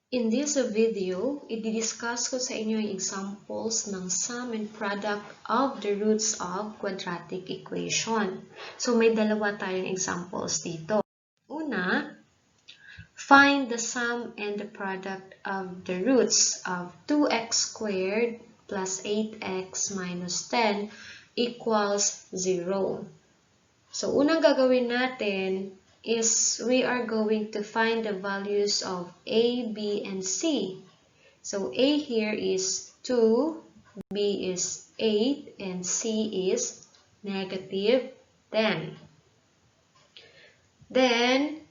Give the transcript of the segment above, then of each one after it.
In this video, i-discuss ko sa inyo yung examples ng sum and product of the roots of quadratic equation. So, may dalawa tayong examples dito. Una, find the sum and the product of the roots of 2x squared plus 8x minus 10 equals 0. So, unang gagawin natin is we are going to find the values of A, B, and C. So, A here is 2, B is 8, and C is negative 10. Then,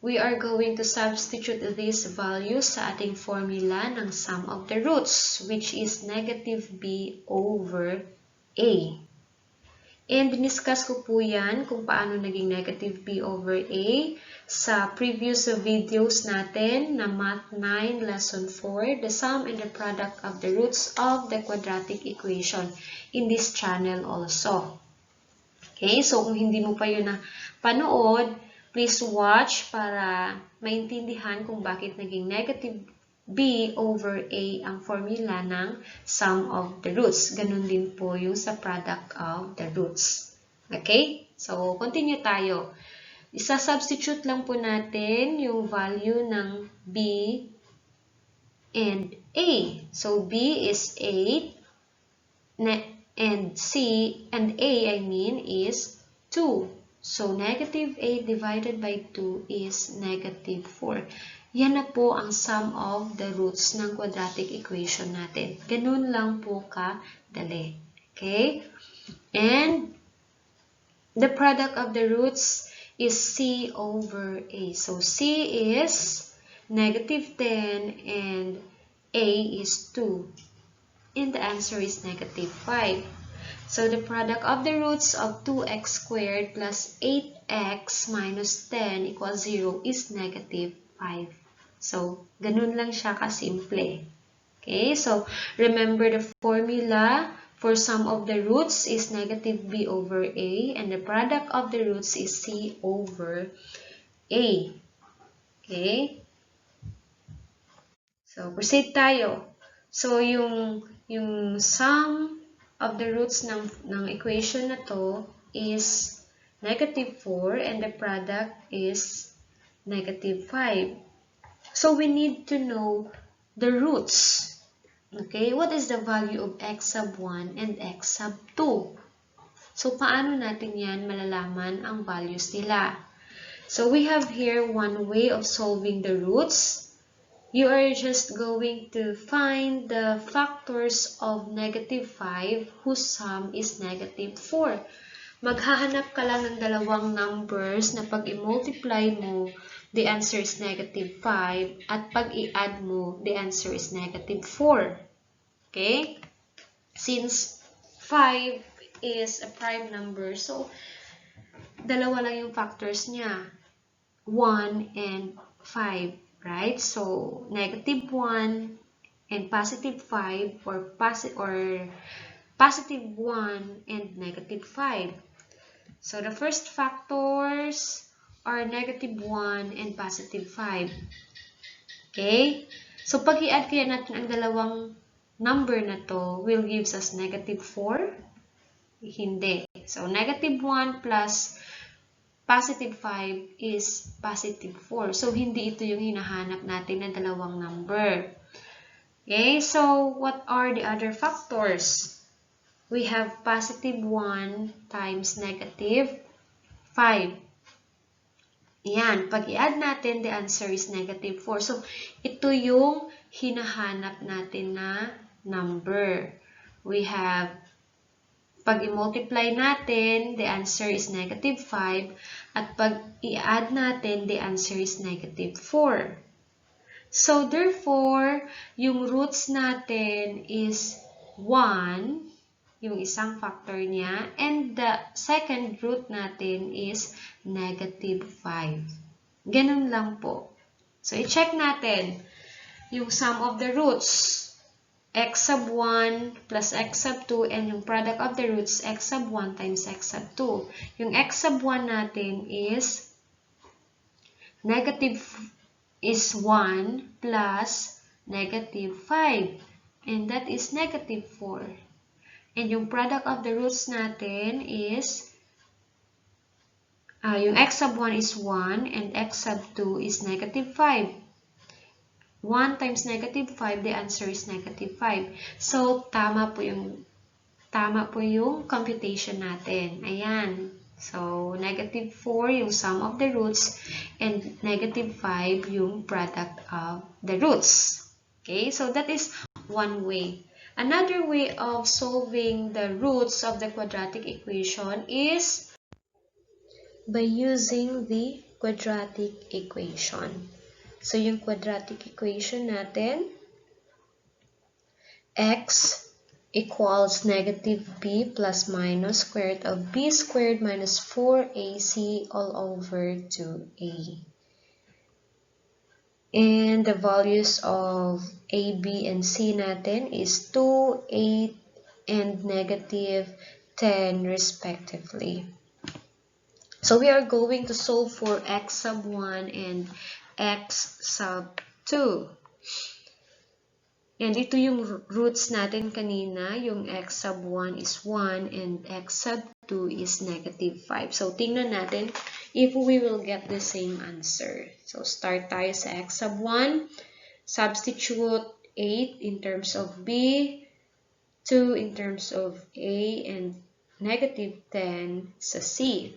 we are going to substitute these values sa ating formula ng sum of the roots, which is negative B over A. And diniscuss ko po yan kung paano naging negative B over A sa previous videos natin na Math 9 Lesson 4, the sum and the product of the roots of the quadratic equation in this channel also. Okay, so kung hindi mo pa yun na panood, please watch para maintindihan kung bakit naging negative B over A ang formula ng sum of the roots. Ganun din po yung sa product of the roots. Okay? So, continue tayo. Isa-substitute lang po natin yung value ng B and A. So, B is 8 and C and A, is 2. So, negative 8 divided by 2 is negative 4. Yan na po ang sum of the roots ng quadratic equation natin. Ganun lang po kadali. Okay? And the product of the roots is C over A. So, C is negative 10 and A is 2. And the answer is negative 5. So, the product of the roots of 2x squared plus 8x minus 10 equals 0 is negative 5. So, ganun lang siya kasimple. Okay, so remember the formula for sum of the roots is negative B over A and the product of the roots is C over A. Okay? So, proceed tayo. So, yung sum of the roots ng equation na to is negative 4 and the product is negative 5. So, we need to know the roots. Okay, what is the value of x sub 1 and x sub 2? So, paano natin yan malalaman ang values nila? So, we have here one way of solving the roots. You are just going to find the factors of negative 5 whose sum is negative 4. Maghahanap ka lang ng dalawang numbers na pag i-multiply mo, the answer is negative 5. At pag i-add mo, the answer is negative 4. Okay? Since 5 is a prime number, so dalawa lang yung factors niya. 1 and 5. Right? So, negative 1 and positive 5 or positive 1 and negative 5. So, the first factors are negative 1 and positive 5. Okay? So, pag i-add kaya natin ang dalawang number na to, will gives us negative 4? Hindi. So, negative 1 plus positive 5 is positive 4. So, hindi ito yung hinahanap natin na dalawang number. Okay? So, what are the other factors? We have positive 1 times negative 5. Yan. Pag i-add natin, the answer is negative 4. So, ito yung hinahanap natin na number. We have, pag i-multiply natin, the answer is negative 5. At pag i-add natin, the answer is negative 4. So, therefore, yung roots natin is 1. Yung isang factor niya, and the second root natin is negative 5. Ganun lang po. So, i-check natin yung sum of the roots. X sub 1 plus x sub 2 and yung product of the roots, x sub 1 times x sub 2. Yung x sub 1 natin is negative is 1 plus negative 5. And that is negative 4. And yung product of the roots natin is, yung x sub 1 is 1 and x sub 2 is negative 5. 1 times negative 5, the answer is negative 5. So, tama po yung computation natin. Ayan. So, negative 4 yung sum of the roots and negative 5 yung product of the roots. Okay, so that is one way. Another way of solving the roots of the quadratic equation is by using the quadratic equation. So, yung quadratic equation natin, x equals negative b plus minus square root of b squared minus 4ac all over 2a. And the values of a, b, and c natin is 2, 8, and negative 10 respectively. So we are going to solve for x sub 1 and x sub 2. And ito yung roots natin kanina, yung x sub 1 is 1 and x sub 2 is negative 5. So, tingnan natin if we will get the same answer. So, start tayo sa x sub 1. Substitute 8 in terms of b, 2 in terms of a, and negative 10 sa c.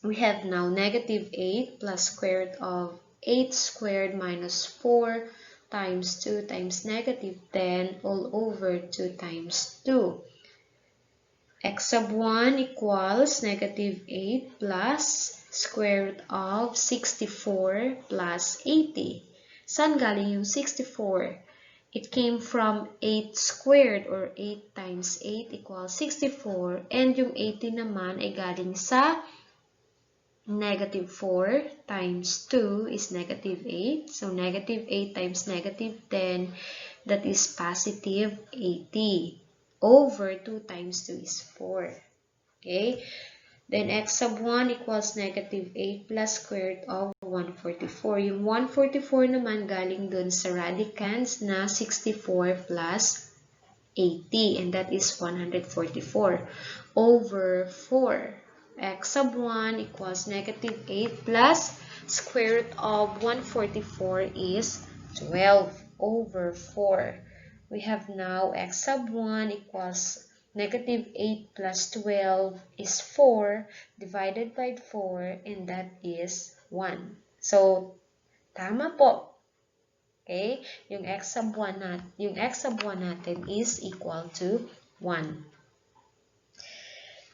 We have now negative 8 plus square root of 8 squared minus 4 times 2 times negative 10 all over 2 times 2. X sub 1 equals negative 8 plus square root of 64 plus 80. Saan galing yung 64? It came from 8 squared or 8 times 8 equals 64. And yung 80 naman ay galing sa negative 4 times 2 is negative 8. So, negative 8 times negative 10, that is positive 80. Over 2 times 2 is 4. Okay? Then, x sub 1 equals negative 8 plus square root of 144. Yung 144 naman galing dun sa radicand na 64 plus 80. And that is 144 over 4. X sub 1 equals negative 8 plus square root of 144 is 12 over 4. We have now x sub 1 equals negative 8 plus 12 is 4 divided by 4 and that is 1. So, tama po. Okay? Yung x sub 1 natin is equal to 1.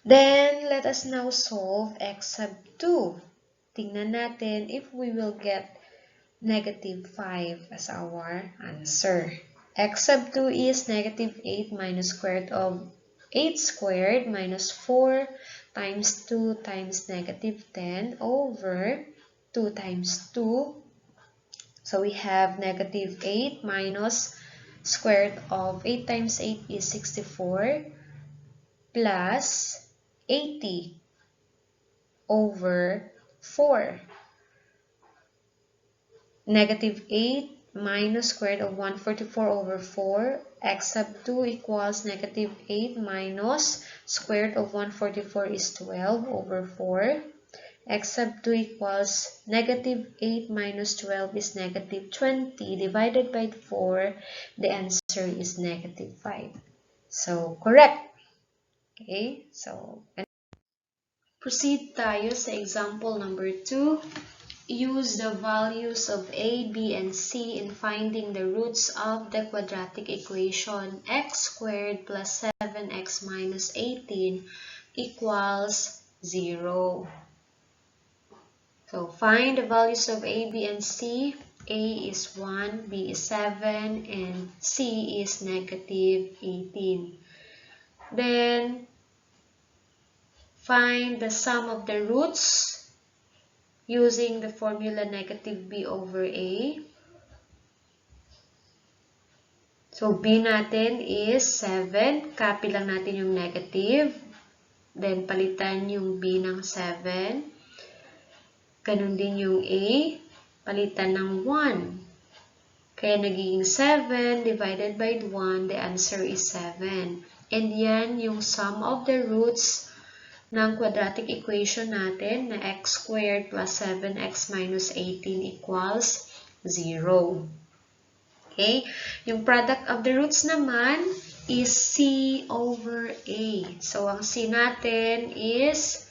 Then, let us now solve x sub 2. Tingnan natin if we will get negative 5 as our answer. X sub 2 is negative 8 minus square root of 8 squared minus 4 times 2 times negative 10 over 2 times 2. So, we have negative 8 minus square root of 8 times 8 is 64 plus 80 over 4. Negative 8 minus square root of 144 over 4. X sub 2 equals negative 8 minus square root of 144 is 12 over 4. X sub 2 equals negative 8 minus 12 is negative 20 divided by 4. The answer is negative 5. So, correct. Okay, so proceed tayo sa example number 2. Use the values of a, b, and c in finding the roots of the quadratic equation x squared plus 7x minus 18 equals 0. So, find the values of a, b, and c. A is 1, b is 7, and c is negative 18. Then, find the sum of the roots using the formula negative b over a. So, b natin is 7. Copy lang natin yung negative. Then, palitan yung b ng 7. Ganun din yung a. palitan ng 1. Kaya nagiging 7 divided by 1, the answer is 7. And yan yung sum of the roots ng quadratic equation natin na x squared plus 7x minus 18 equals 0. Okay? Yung product of the roots naman is c over a. So, ang c natin is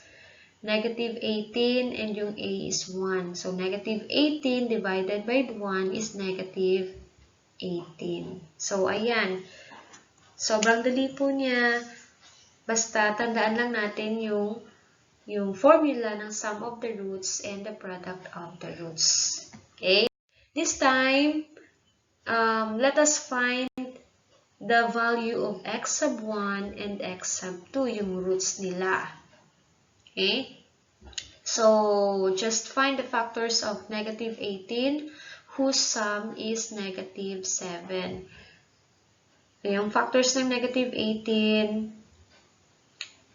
negative 18 and yung a is 1. So, negative 18 divided by 1 is negative 18. So, ayan. Sobrang dali po niya. Basta, tandaan lang natin yung formula ng sum of the roots and the product of the roots. Okay? This time, let us find the value of x sub 1 and x sub 2, yung roots nila. Okay? So, just find the factors of negative 18 whose sum is negative 7. Yung factors ng negative 18,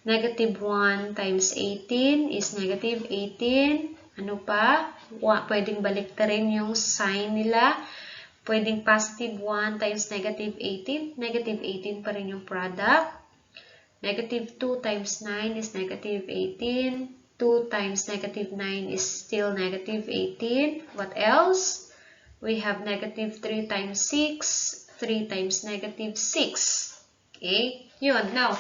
negative 1 times 18 is negative 18. Ano pa? Pwedeng baliktarin yung sign nila. Pwedeng positive 1 times negative 18. Negative 18 pa rin yung product. Negative 2 times 9 is negative 18. 2 times negative 9 is still negative 18. What else? We have negative 3 times 6. 3 times negative 6. Okay? Yun. Now,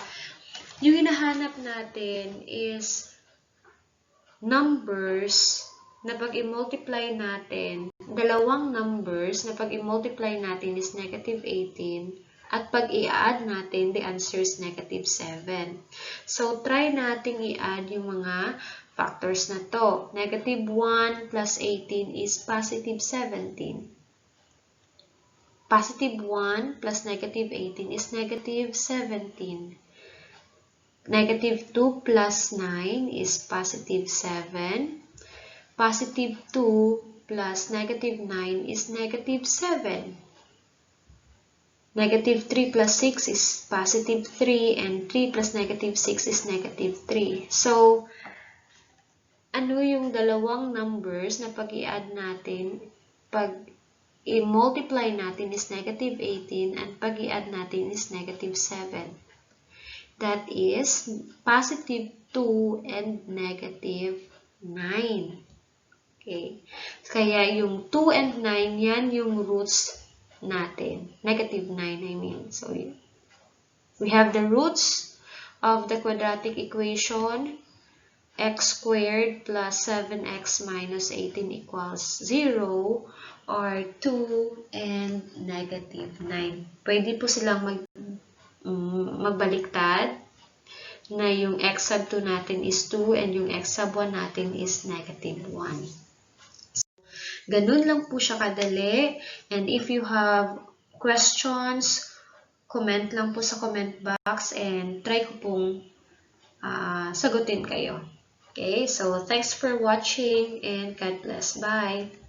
yung hinahanap natin is numbers na pag i-multiply natin, dalawang numbers na pag i-multiply natin is negative 18 at pag i-add natin, the answer is negative 7. So, try natin i-add yung mga factors na to. Negative 1 plus 18 is positive 17. Positive 1 plus negative 18 is negative 17. Negative 2 plus 9 is positive 7. Positive 2 plus negative 9 is negative 7. Negative 3 plus 6 is positive 3 and 3 plus negative 6 is negative 3. So, ano yung dalawang numbers na pag i-add natin, pag i-multiply natin is negative 18 and pag i-add natin is negative 7. That is positive 2 and negative 9. Okay. Kaya yung 2 and 9, yan yung roots natin. Negative 9, I mean. So, we have the roots of the quadratic equation. X squared plus 7x minus 18 equals 0 or 2 and negative 9. Pwede po silang magbaliktad na yung x sub 2 natin is 2 and yung x sub 1 natin is negative 1. Ganun lang po siya kadali. And if you have questions, comment lang po sa comment box and try ko pong sagutin kayo. Okay, so thanks for watching and God bless. Bye!